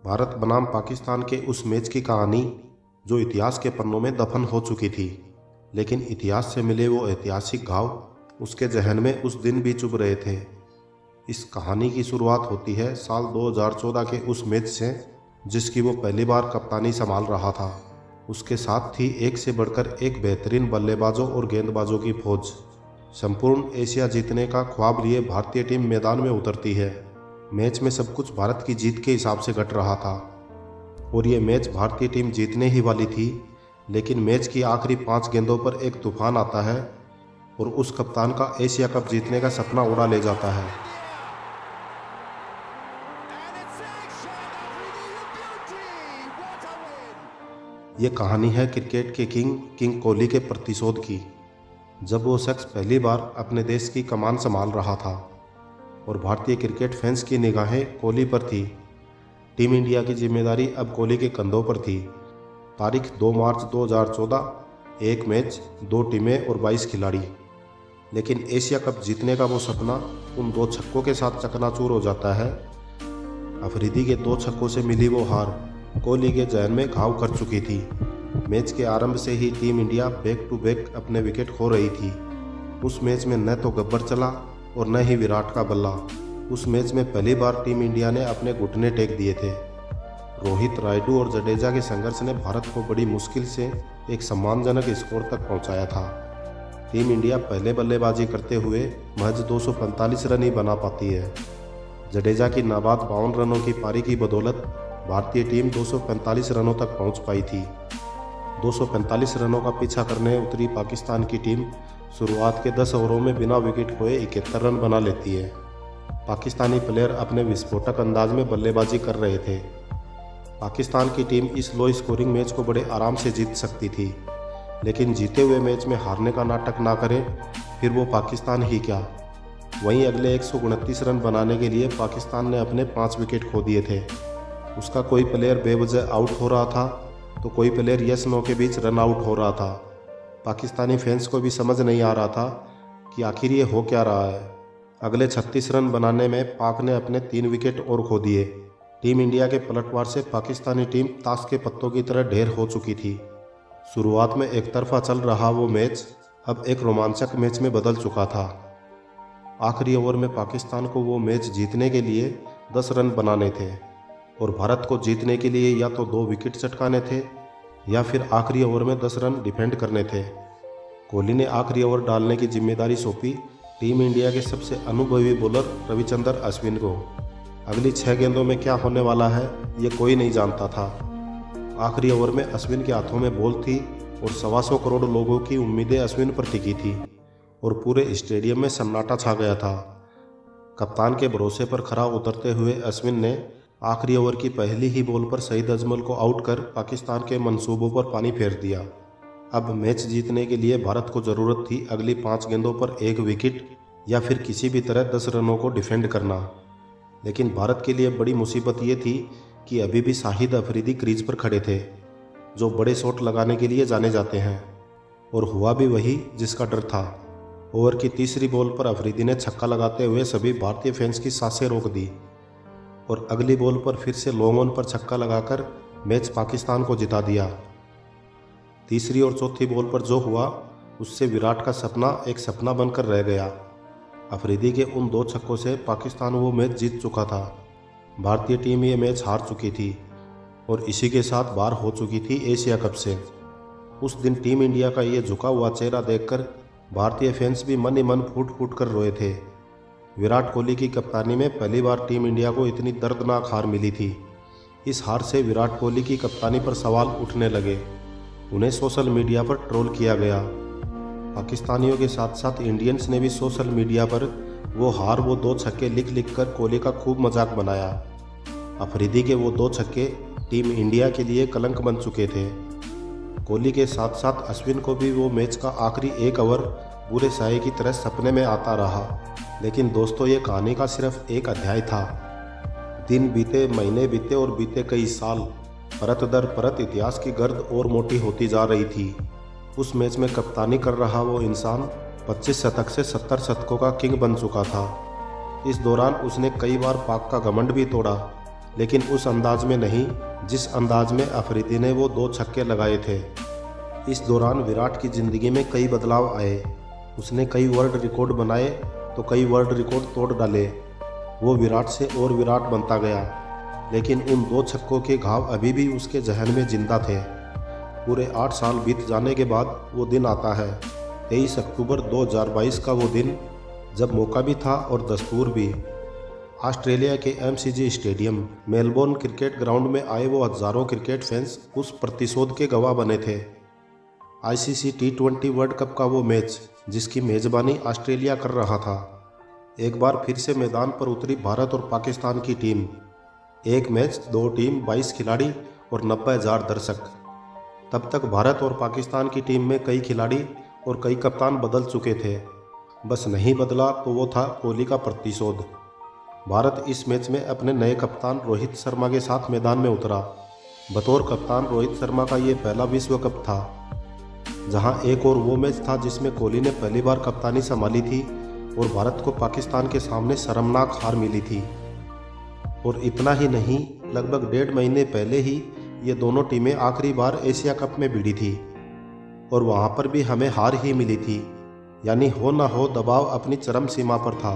भारत बनाम पाकिस्तान के उस मैच की कहानी जो इतिहास के पन्नों में दफन हो चुकी थी, लेकिन इतिहास से मिले वो ऐतिहासिक घाव उसके जहन में उस दिन भी चुभ रहे थे। इस कहानी की शुरुआत होती है साल 2014 के उस मैच से, जिसकी वो पहली बार कप्तानी संभाल रहा था। उसके साथ थी एक से बढ़कर एक बेहतरीन बल्लेबाजों और गेंदबाजों की फौज। संपूर्ण एशिया जीतने का ख्वाब लिए भारतीय टीम मैदान में उतरती है। मैच में सब कुछ भारत की जीत के हिसाब से घट रहा था और ये मैच भारतीय टीम जीतने ही वाली थी, लेकिन मैच की आखिरी 5 गेंदों पर एक तूफान आता है और उस कप्तान का एशिया कप जीतने का सपना उड़ा ले जाता है। ये कहानी है क्रिकेट के किंग कोहली के प्रतिशोध की, जब वो शख्स पहली बार अपने देश की कमान संभाल रहा था और भारतीय क्रिकेट फैंस की निगाहें कोहली पर थी। टीम इंडिया की जिम्मेदारी अब कोहली के कंधों पर थी। तारीख 2 मार्च 2014, एक मैच, 2 टीमें और 22 खिलाड़ी। लेकिन एशिया कप जीतने का वो सपना उन 2 छक्कों के साथ चकनाचूर हो जाता है। अफरीदी के 2 छक्कों से मिली वो हार कोहली के जहन में घाव कर चुकी थी। मैच के आरंभ से ही team India back to back अपने विकेट खो रही थी। उस मैच में न तो गब्बर चला और न ही विराट का बल्ला। उस मैच में पहली बार टीम इंडिया ने अपने घुटने टेक दिए थे। रोहित, रायडू और जडेजा के संघर्ष ने भारत को बड़ी मुश्किल से एक सम्मानजनक स्कोर तक पहुंचाया था। टीम इंडिया पहले बल्लेबाजी करते हुए महज 245 रन ही बना पाती है। जडेजा की नाबाद 52 रनों की पारी की बदौलत भारतीय टीम 245 रनों तक पहुंच पाई थी। 245 रनों का पीछा करने उतरी पाकिस्तान की टीम शुरुआत के 10 ओवरों में बिना विकेट खोए 71 रन बना लेती है। पाकिस्तानी प्लेयर अपने विस्फोटक अंदाज में बल्लेबाजी कर रहे थे। पाकिस्तान की टीम इस लो स्कोरिंग मैच को बड़े आराम से जीत सकती थी, लेकिन जीते हुए मैच में हारने का नाटक ना करे फिर वो पाकिस्तान ही क्या। वहीं अगले 129 रन बनाने के लिए पाकिस्तान ने अपने 5 विकेट खो दिए थे। उसका कोई प्लेयर बेवजह आउट हो रहा था तो कोई प्लेयर यस नो के बीच रन आउट हो रहा था। पाकिस्तानी फैंस को भी समझ नहीं आ रहा था कि आखिर ये हो क्या रहा है। अगले 36 रन बनाने में पाक ने अपने 3 विकेट और खो दिए। टीम इंडिया के पलटवार से पाकिस्तानी टीम ताश के पत्तों की तरह ढेर हो चुकी थी। शुरुआत में एक तरफा चल रहा वो मैच अब एक रोमांचक मैच में बदल चुका था। आखिरी ओवर में पाकिस्तान को वो मैच जीतने के लिए 10 रन बनाने थे और भारत को जीतने के लिए या तो 2 विकेट चटकाने थे या फिर आखिरी ओवर में 10 रन डिफेंड करने थे। कोहली ने आखिरी ओवर डालने की जिम्मेदारी सौंपी टीम इंडिया के सबसे अनुभवी बॉलर रविचंद्रन अश्विन को। अगली 6 गेंदों में क्या होने वाला है ये कोई नहीं जानता था। आखिरी ओवर में अश्विन के हाथों में बॉल थी और 125 करोड़ लोगों की उम्मीदें अश्विन पर टिकी थी और पूरे स्टेडियम में सन्नाटा छा गया था। कप्तान के भरोसे पर खरा उतरते हुए अश्विन ने आखिरी ओवर की पहली ही बॉल पर शहीद अजमल को आउट कर पाकिस्तान के मंसूबों पर पानी फेर दिया। अब मैच जीतने के लिए भारत को ज़रूरत थी अगली 5 गेंदों पर 1 विकेट या फिर किसी भी तरह 10 रनों को डिफेंड करना। लेकिन भारत के लिए बड़ी मुसीबत ये थी कि अभी भी शाहिद अफरीदी क्रीज पर खड़े थे, जो बड़े शॉट लगाने के लिए जाने जाते हैं, और हुआ भी वही जिसका डर था। ओवर की तीसरी बॉल पर अफरीदी ने छक्का लगाते हुए सभी भारतीय फैंस की सांसें रोक दी और अगली बॉल पर फिर से लॉन्ग ऑन पर छक्का लगाकर मैच पाकिस्तान को जिता दिया। तीसरी और चौथी बॉल पर जो हुआ उससे विराट का सपना एक सपना बनकर रह गया। अफरीदी के उन 2 छक्कों से पाकिस्तान वो मैच जीत चुका था। भारतीय टीम ये मैच हार चुकी थी और इसी के साथ बाहर हो चुकी थी एशिया कप से। उस दिन टीम इंडिया का ये झुका हुआ चेहरा देखकर भारतीय फैंस भी मन ही मन फूट फूट कर रोए थे। विराट कोहली की कप्तानी में पहली बार टीम इंडिया को इतनी दर्दनाक हार मिली थी। इस हार से विराट कोहली की कप्तानी पर सवाल उठने लगे। उन्हें सोशल मीडिया पर ट्रोल किया गया। पाकिस्तानियों के साथ साथ इंडियंस ने भी सोशल मीडिया पर वो हार, वो 2 छक्के लिख लिख कर कोहली का खूब मजाक बनाया। अफरीदी के वो 2 छक्के टीम इंडिया के लिए कलंक बन चुके थे। कोहली के साथ साथ अश्विन को भी वो मैच का आखिरी 1 ओवर बुरे साये की तरह सपने में आता रहा। लेकिन दोस्तों, ये कहानी का सिर्फ एक अध्याय था। दिन बीते, महीने बीते और बीते कई साल, परत दर परत इतिहास की गर्द और मोटी होती जा रही थी। उस मैच में कप्तानी कर रहा वो इंसान 25 शतक से 70 शतकों का किंग बन चुका था। इस दौरान उसने कई बार पाक का घमंड भी तोड़ा लेकिन उस अंदाज में नहीं जिस अंदाज में अफरीदी ने वो 2 छक्के लगाए थे। इस दौरान विराट की ज़िंदगी में कई बदलाव आए। उसने कई वर्ल्ड रिकॉर्ड बनाए तो कई वर्ल्ड रिकॉर्ड तोड़ डाले। वो विराट से और विराट बनता गया, लेकिन उन 2 छक्कों के घाव अभी भी उसके जहन में जिंदा थे। पूरे 8 साल बीत जाने के बाद वो दिन आता है, 23 अक्टूबर 2022 का वो दिन, जब मौका भी था और दस्तूर भी। ऑस्ट्रेलिया के MCG stadium Melbourne cricket ground में आए वो हज़ारों क्रिकेट फैंस उस प्रतिशोध के गवाह बने थे। ICC T20 वर्ल्ड कप का वो मैच जिसकी मेज़बानी ऑस्ट्रेलिया कर रहा था। एक बार फिर से मैदान पर उतरी भारत और पाकिस्तान की टीम। एक मैच, 2 टीम, 22 खिलाड़ी और 90,000 दर्शक। तब तक भारत और पाकिस्तान की टीम में कई खिलाड़ी और कई कप्तान बदल चुके थे। बस नहीं बदला तो वो था कोहली का प्रतिशोध। भारत इस मैच में अपने नए कप्तान रोहित शर्मा के साथ मैदान में उतरा। बतौर कप्तान रोहित शर्मा का ये पहला विश्व कप था, जहां एक और वो मैच था जिसमें कोहली ने पहली बार कप्तानी संभाली थी और भारत को पाकिस्तान के सामने शर्मनाक हार मिली थी। और इतना ही नहीं, लगभग 1.5 महीने पहले ही ये दोनों टीमें आखिरी बार एशिया कप में भिड़ी थी और वहाँ पर भी हमें हार ही मिली थी। यानी हो ना हो दबाव अपनी चरम सीमा पर था।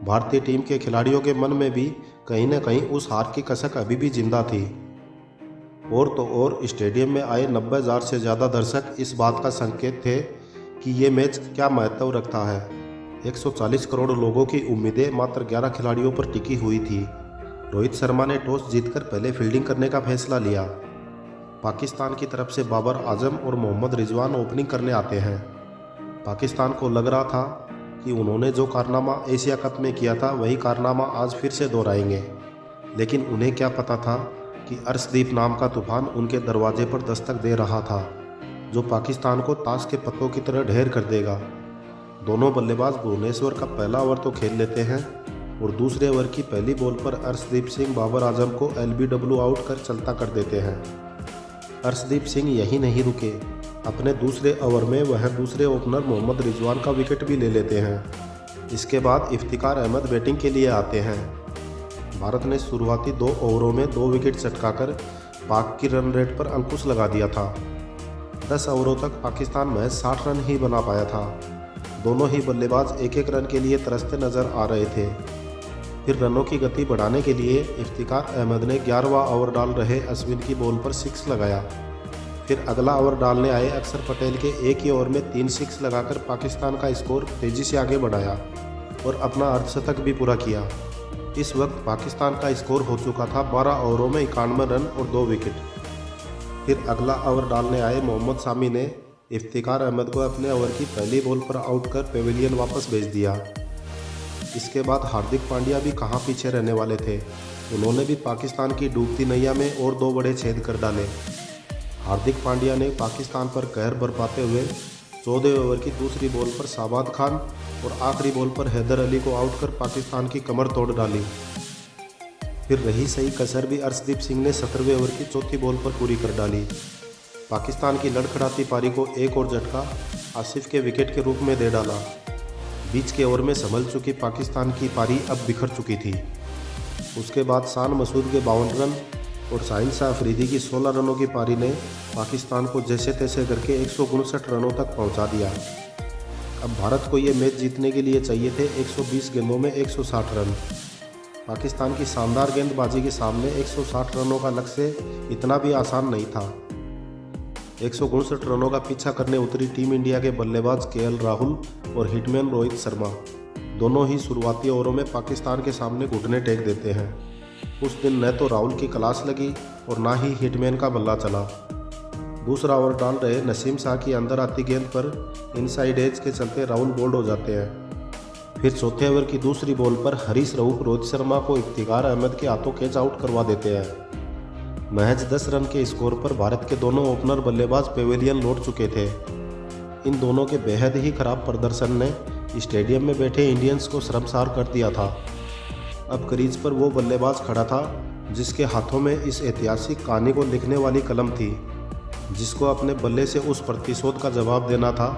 भारतीय टीम के खिलाड़ियों के मन में भी कहीं न कहीं उस हार की कसक अभी भी जिंदा थी। और तो और स्टेडियम में आए 90,000 से ज़्यादा दर्शक इस बात का संकेत थे कि ये मैच क्या महत्व रखता है। 140 करोड़ लोगों की उम्मीदें मात्र 11 खिलाड़ियों पर टिकी हुई थी। रोहित शर्मा ने टॉस जीतकर पहले फील्डिंग करने का फैसला लिया। पाकिस्तान की तरफ से बाबर आजम और मोहम्मद रिजवान ओपनिंग करने आते हैं। पाकिस्तान को लग रहा था कि उन्होंने जो कारनामा एशिया कप में किया था वही कारनामा आज फिर से दोहराएंगे, लेकिन उन्हें क्या पता था कि अर्शदीप नाम का तूफान उनके दरवाजे पर दस्तक दे रहा था, जो पाकिस्तान को ताश के पत्तों की तरह ढेर कर देगा। दोनों बल्लेबाज भुवनेश्वर का पहला ओवर तो खेल लेते हैं और दूसरे ओवर की पहली बॉल पर अर्शदीप सिंह बाबर आजम को LBW आउट कर चलता कर देते हैं। अर्शदीप सिंह यही नहीं रुके, अपने दूसरे ओवर में वह दूसरे ओपनर मोहम्मद रिजवान का विकेट भी ले लेते हैं। इसके बाद इफ्तिकार अहमद बैटिंग के लिए आते हैं। भारत ने शुरुआती 2 ओवरों में 2 विकेट चटकाकर पाक की रन रेट पर अंकुश लगा दिया था। 10 ओवरों तक पाकिस्तान महज 60 रन ही बना पाया था। दोनों ही बल्लेबाज एक एक रन के लिए तरसते नजर आ रहे थे। फिर रनों की गति बढ़ाने के लिए इफ्तिकार अहमद ने 11वां ओवर डाल रहे अश्विन की बॉल पर 6 लगाया। फिर अगला ओवर डालने आए अक्षर पटेल के एक ही ओवर में 3 6 लगाकर पाकिस्तान का स्कोर तेजी से आगे बढ़ाया और अपना अर्धशतक भी पूरा किया। इस वक्त पाकिस्तान का स्कोर हो चुका था 12 ओवरों में 91 रन और 2 विकेट। फिर अगला ओवर डालने आए मोहम्मद सामी ने इफ्तिकार अहमद को अपने ओवर की पहली बॉल पर आउट कर पेविलियन वापस भेज दिया। इसके बाद हार्दिक पांड्या भी कहाँ पीछे रहने वाले थे। उन्होंने भी पाकिस्तान की डूबती नैया में और 2 बड़े छेद कर डाले। हार्दिक पांड्या ने पाकिस्तान पर कहर बरपाते हुए 14 ओवर की दूसरी बॉल पर शाबाद खान और आखिरी बॉल पर हैदर अली को आउट कर पाकिस्तान की कमर तोड़ डाली। फिर रही सही कसर भी अर्शदीप सिंह ने 17वें ओवर की चौथी बॉल पर पूरी कर डाली। पाकिस्तान की लड़खड़ाती पारी को एक और झटका आसिफ के विकेट के रूप में दे डाला। बीच के ओवर में संभल चुकी पाकिस्तान की पारी अब बिखर चुकी थी। उसके बाद शान मसूद के 52 रन और शाहीन शाह अफरीदी की 16 रनों की पारी ने पाकिस्तान को जैसे तैसे करके 159 रनों तक पहुंचा दिया। अब भारत को ये मैच जीतने के लिए चाहिए थे 120 गेंदों में 160 रन। पाकिस्तान की शानदार गेंदबाजी के सामने 160 रनों का लक्ष्य इतना भी आसान नहीं था। 159 रनों का पीछा करने उतरी टीम इंडिया के बल्लेबाज KL राहुल और हिटमैन रोहित शर्मा दोनों ही शुरुआती ओवरों में पाकिस्तान के सामने घुटने टेक देते हैं। उस दिन न तो राहुल की क्लास लगी और ना ही हिटमैन का बल्ला चला। दूसरा ओवर डाल रहे नसीम शाह की अंदर आती गेंद पर इनसाइड एज के चलते राहुल बोल्ड हो जाते हैं। फिर चौथे ओवर की दूसरी बॉल पर हरीश रऊफ रोहित शर्मा को इफ्तिकार अहमद के हाथों कैच आउट करवा देते हैं। महज 10 रन के स्कोर पर भारत के दोनों ओपनर बल्लेबाज पेविलियन लौट चुके थे। इन दोनों के बेहद ही खराब प्रदर्शन ने स्टेडियम में बैठे इंडियंस को शर्मसार कर दिया था। अब क्रीज पर वो बल्लेबाज खड़ा था जिसके हाथों में इस ऐतिहासिक कहानी को लिखने वाली कलम थी, जिसको अपने बल्ले से उस प्रतिशोध का जवाब देना था।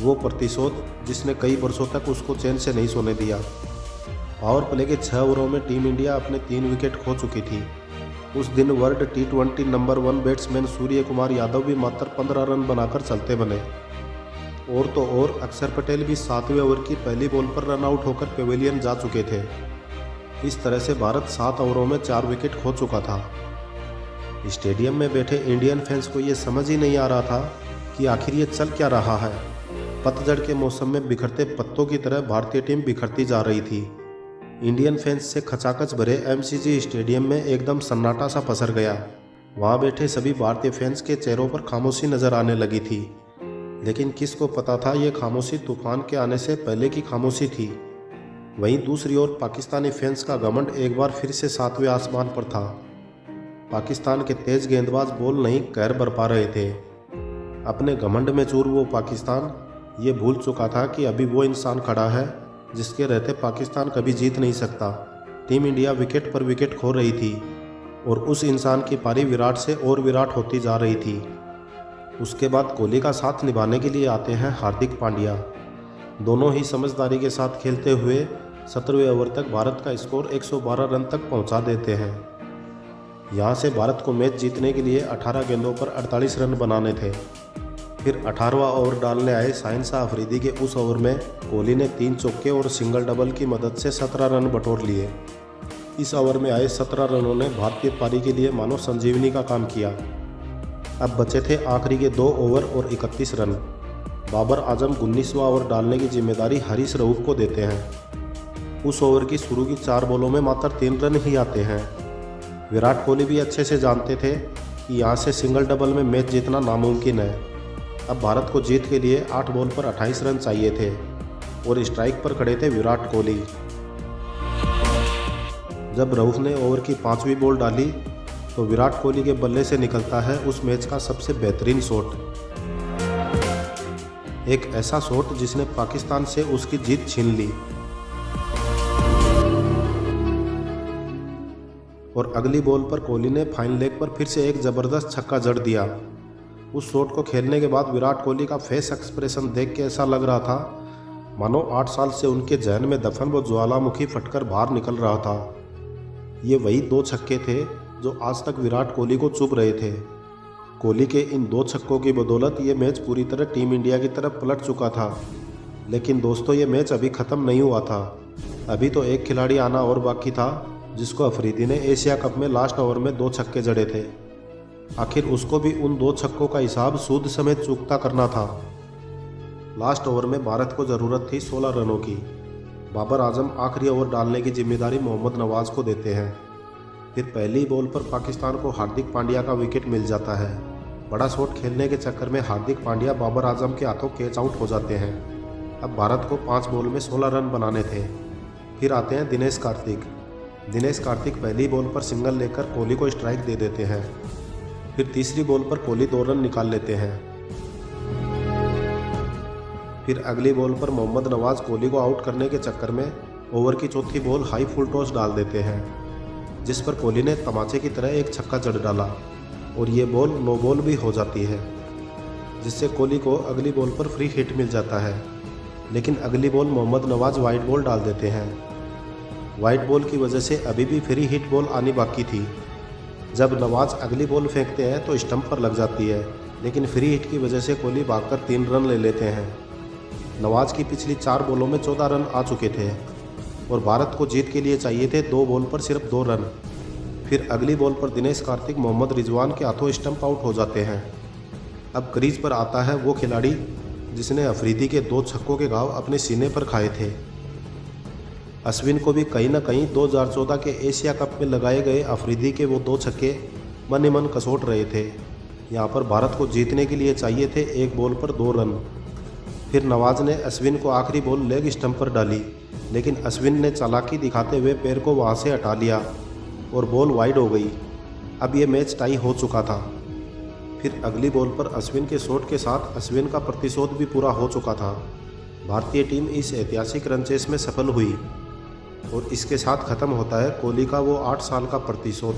वो प्रतिशोध जिसने कई वर्षों तक उसको चैन से नहीं सोने दिया। पावर प्ले के 6 ओवरों में टीम इंडिया अपने 3 विकेट खो चुकी थी। उस दिन world T20 number 1 batsman Surya Kumar Yadav भी मात्र 15 रन बनाकर चलते बने। और तो और अक्षर पटेल भी 7वें ओवर की पहली बॉल पर रन आउट होकर पेविलियन जा चुके थे। इस तरह से भारत 7 ओवरों में 4 विकेट खो चुका था। स्टेडियम में बैठे इंडियन फैंस को ये समझ ही नहीं आ रहा था कि आखिर ये चल क्या रहा है। पतझड़ के मौसम में बिखरते पत्तों की तरह भारतीय टीम बिखरती जा रही थी। इंडियन फैंस से खचाखच भरे MCG स्टेडियम में एकदम सन्नाटा सा पसर गया। वहाँ बैठे सभी भारतीय फैंस के चेहरों पर खामोशी नजर आने लगी थी, लेकिन किसको पता था ये खामोशी तूफान के आने से पहले की खामोशी थी। वहीं दूसरी ओर पाकिस्तानी फैंस का घमंड एक बार फिर से 7वें आसमान पर था। पाकिस्तान के तेज गेंदबाज बॉल नहीं कहर बरपा रहे थे। अपने घमंड में चूर वो पाकिस्तान ये भूल चुका था कि अभी वो इंसान खड़ा है जिसके रहते पाकिस्तान कभी जीत नहीं सकता। टीम इंडिया विकेट पर विकेट खो रही थी और उस इंसान की पारी विराट से और विराट होती जा रही थी। उसके बाद कोहली का साथ निभाने के लिए आते हैं हार्दिक पांड्या। दोनों ही समझदारी के साथ खेलते हुए 17वें ओवर तक भारत का स्कोर 112 रन तक पहुंचा देते हैं। यहाँ से भारत को मैच जीतने के लिए 18 गेंदों पर 48 रन बनाने थे। फिर 18वां ओवर डालने आए शाहिन शाह अफरीदी के उस ओवर में कोहली ने 3 चौके और सिंगल डबल की मदद से 17 रन बटोर लिए। इस ओवर में आए 17 रनों ने भारतीय पारी के लिए मानो संजीवनी का काम किया। अब बचे थे आखिरी के 2 ओवर और 31 रन। बाबर आजम 19वां ओवर डालने की जिम्मेदारी हारिस रऊफ को देते हैं। उस ओवर की शुरू की 4 बॉलों में मात्र 3 रन ही आते हैं। विराट कोहली भी अच्छे से जानते थे कि यहाँ से सिंगल डबल में मैच जीतना नामुमकिन है। अब भारत को जीत के लिए 8 बॉल पर 28 रन चाहिए थे और स्ट्राइक पर खड़े थे विराट कोहली। जब रऊफ ने ओवर की 5वीं बॉल डाली तो विराट कोहली के बल्ले से निकलता है उस मैच का सबसे बेहतरीन शॉट। एक ऐसा शॉट जिसने पाकिस्तान से उसकी जीत छीन ली। और अगली बॉल पर कोहली ने फाइन लेग पर फिर से एक जबरदस्त छक्का जड़ दिया। उस शॉट को खेलने के बाद विराट कोहली का फेस एक्सप्रेशन देख के ऐसा लग रहा था मानो 8 साल से उनके जहन में दफन वो ज्वालामुखी फटकर बाहर निकल रहा था। ये वही 2 छक्के थे जो आज तक विराट कोहली को चुभ रहे थे। कोहली के इन 2 छक्कों की बदौलत ये मैच पूरी तरह टीम इंडिया की तरफ पलट चुका था। लेकिन दोस्तों, ये मैच अभी ख़त्म नहीं हुआ था। अभी तो एक खिलाड़ी आना और बाकी था जिसको अफरीदी ने एशिया कप में लास्ट ओवर में 2 छक्के जड़े थे। आखिर उसको भी उन 2 छक्कों का हिसाब सूद समेत चूकता करना था। लास्ट ओवर में भारत को ज़रूरत थी 16 रनों की। बाबर आजम आखिरी ओवर डालने की जिम्मेदारी मोहम्मद नवाज को देते हैं। फिर पहली बॉल पर पाकिस्तान को हार्दिक पांड्या का विकेट मिल जाता है। बड़ा शॉट खेलने के चक्कर में हार्दिक पांड्या बाबर आजम के हाथों कैच आउट हो जाते हैं। अब भारत को 5 बॉल में 16 रन बनाने थे। फिर आते हैं दिनेश कार्तिक। दिनेश कार्तिक पहली बॉल पर सिंगल लेकर कोहली को स्ट्राइक दे देते हैं। फिर तीसरी बॉल पर कोहली 2 रन निकाल लेते हैं। फिर अगली बॉल पर मोहम्मद नवाज कोहली को आउट करने के चक्कर में ओवर की चौथी बॉल हाई फुल टॉस डाल देते हैं, जिस पर कोहली ने तमाचे की तरह एक छक्का जड़ डाला और ये बॉल नो बॉल भी हो जाती है, जिससे कोहली को अगली बॉल पर फ्री हिट मिल जाता है। लेकिन अगली ball Mohammad Nawaz wide ball डाल देते हैं। वाइड बॉल की वजह से अभी भी फ्री हिट बॉल आनी बाकी थी। जब नवाज अगली बॉल फेंकते हैं तो स्टंप पर लग जाती है, लेकिन फ्री हिट की वजह से कोहली भागकर 3 रन ले लेते हैं। नवाज की पिछली 4 बॉलों में 14 रन आ चुके थे और भारत को जीत के लिए चाहिए थे 2 बॉल पर सिर्फ 2 रन। फिर अगली बॉल पर दिनेश कार्तिक मोहम्मद रिजवान के हाथों स्टंप आउट हो जाते हैं। अब क्रीज पर आता है वो खिलाड़ी जिसने अफरीदी के 2 छक्कों के घाव अपने सीने पर खाए थे। अश्विन को भी कहीं ना कहीं 2014 के एशिया कप में लगाए गए अफरीदी के वो 2 छक्के मन ही मन कसोट रहे थे। यहाँ पर भारत को जीतने के लिए चाहिए थे 1 बॉल पर 2 रन। फिर नवाज ने अश्विन को आखिरी बॉल लेग स्टंप पर डाली, लेकिन अश्विन ने चालाकी दिखाते हुए पैर को वहाँ से हटा लिया और बॉल वाइड हो गई। अब ये मैच टाई हो चुका था। फिर अगली बॉल पर अश्विन के शॉट के साथ अश्विन का प्रतिशोध भी पूरा हो चुका था। भारतीय टीम इस ऐतिहासिक रन चेस में सफल हुई और इसके साथ ख़त्म होता है कोहली का वो 8 साल का प्रतिशोध।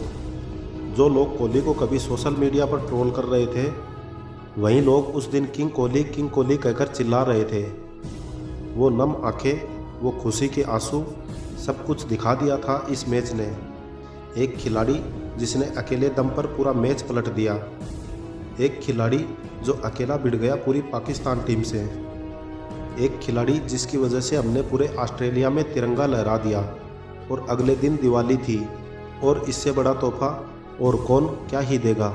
जो लोग कोहली को कभी सोशल मीडिया पर ट्रोल कर रहे थे, वहीं लोग उस दिन किंग कोहली कहकर चिल्ला रहे थे। वो नम आंखें, वो खुशी के आंसू सब कुछ दिखा दिया था इस मैच ने। एक खिलाड़ी जिसने अकेले दम पर पूरा मैच पलट दिया। एक खिलाड़ी जो अकेला भिड़ गया पूरी पाकिस्तान टीम से। एक खिलाड़ी जिसकी वजह से हमने पूरे ऑस्ट्रेलिया में तिरंगा लहरा दिया। और अगले दिन दिवाली थी और इससे बड़ा तोहफा और कौन क्या ही देगा।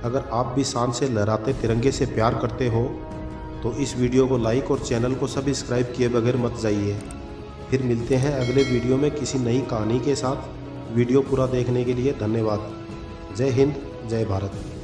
अगर आप भी शान से लहराते तिरंगे से प्यार करते हो तो इस वीडियो को लाइक और चैनल को सब्सक्राइब किए बगैर मत जाइए। फिर मिलते हैं अगले वीडियो में किसी नई कहानी के साथ। वीडियो पूरा देखने के लिए धन्यवाद। जय हिंद, जय भारत।